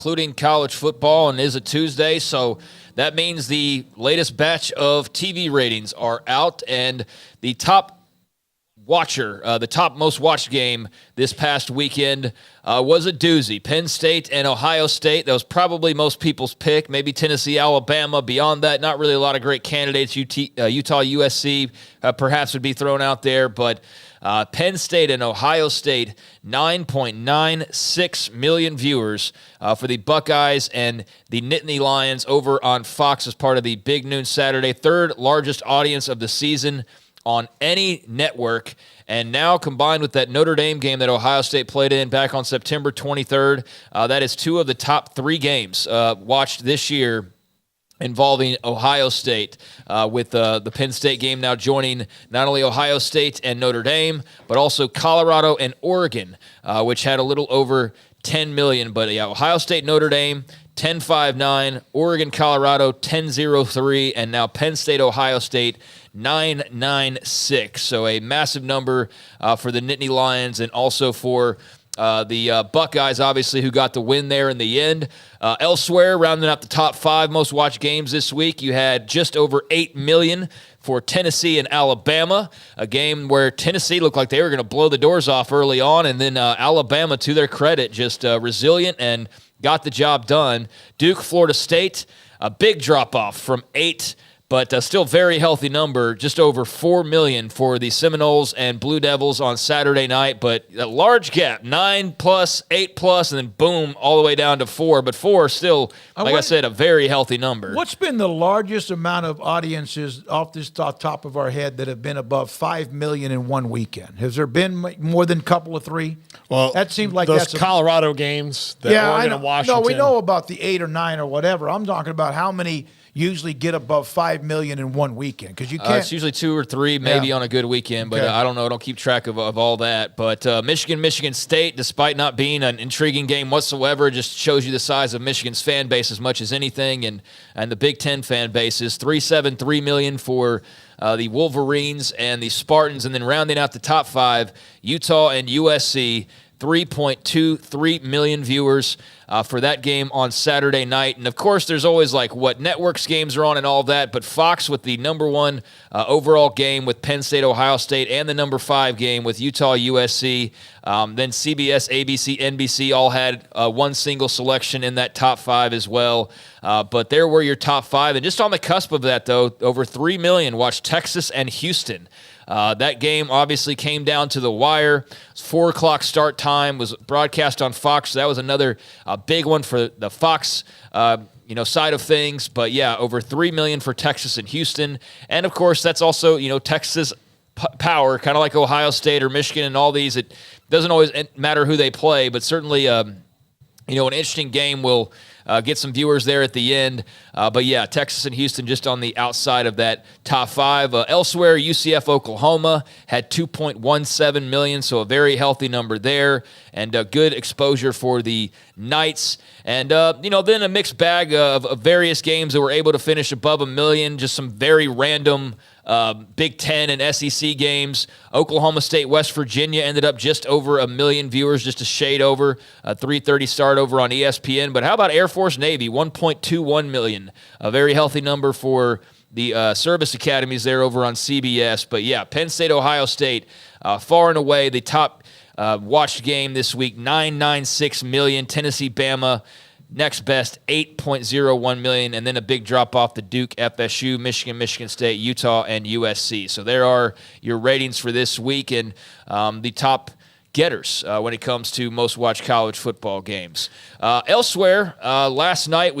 including college football, and is a Tuesday, so that means the latest batch of TV ratings are out, and the top the top most watched game this past weekend was a doozy. Penn State and Ohio State. That was probably most people's pick. Maybe Tennessee, Alabama. Beyond that, not really a lot of great candidates. Utah, USC perhaps would be thrown out there, but Penn State and Ohio State, 9.96 million viewers for the Buckeyes and the Nittany Lions over on Fox as part of the Big Noon Saturday. Third largest audience of the season on any network. And now combined with that Notre Dame game that Ohio State played in back on September 23rd, that is two of the top three games watched this year involving Ohio State, with the Penn State game now joining not only Ohio State and Notre Dame, but also Colorado and Oregon, which had a little over 10 million. But yeah, Ohio State, Notre Dame, 10.59, Oregon, Colorado, 10.03, and now Penn State, Ohio State, 9.96. So a massive number for the Nittany Lions, and also for the Buckeyes, obviously, who got the win there in the end. Elsewhere, rounding out the top five most watched games this week, you had just over 8 million for Tennessee and Alabama, a game where Tennessee looked like they were going to blow the doors off early on, and then Alabama, to their credit, just resilient and got the job done. Duke, Florida State, a big drop-off from 8, but still very healthy number, just over 4 million for the Seminoles and Blue Devils on Saturday night. But a large gap, 9+, 8+, and then boom, all the way down to 4. But 4 still, I said, a very healthy number. What's been the largest amount of audiences off this top of our head that have been above 5 million in one weekend? Has there been more than a couple of 3? Well, that seems like those Colorado games that Oregon and Washington. No, we know about the 8 or 9 or whatever. I'm talking about how many usually get above 5 million in one weekend, because you can't. It's usually 2 or 3, maybe on a good weekend, but I don't know. I don't keep track of all that. But Michigan State, despite not being an intriguing game whatsoever, just shows you the size of Michigan's fan base as much as anything, and the Big Ten fan bases. 3.73 million for the Wolverines and the Spartans, and then rounding out the top 5, Utah and USC. 3.23 million viewers for that game on Saturday night. And, of course, there's always, what networks games are on and all that, but Fox with the number 1 overall game with Penn State, Ohio State, and the number 5 game with Utah, USC. Then CBS, ABC, NBC all had one single selection in that top 5 as well. But there were your top 5. And just on the cusp of that, though, over 3 million watched Texas and Houston. That game obviously came down to the wire. 4 o'clock start time, was broadcast on Fox. So that was another big one for the Fox side of things. But yeah, over 3 million for Texas and Houston. And of course, that's also, Texas power, kind of like Ohio State or Michigan and all these. It doesn't always matter who they play, but certainly, an interesting game will get some viewers there at the end. But yeah, Texas and Houston just on the outside of that top 5. Elsewhere, UCF Oklahoma had 2.17 million, so a very healthy number there, and good exposure for the Knights. And, then a mixed bag of various games that were able to finish above 1 million, just some very random Big Ten and SEC games. Oklahoma State, West Virginia ended up just over 1 million viewers, just a shade over. 3:30 start over on ESPN. But how about Air Force Navy, 1.21 million? A very healthy number for the service academies there over on CBS. But yeah, Penn State, Ohio State, far and away the top watched game this week, 9.96 million. Tennessee, Bama, next best, 8.01 million, and then a big drop off to Duke, FSU, Michigan, Michigan State, Utah, and USC. So there are your ratings for this week, and the top getters when it comes to most watched college football games. Elsewhere, last night we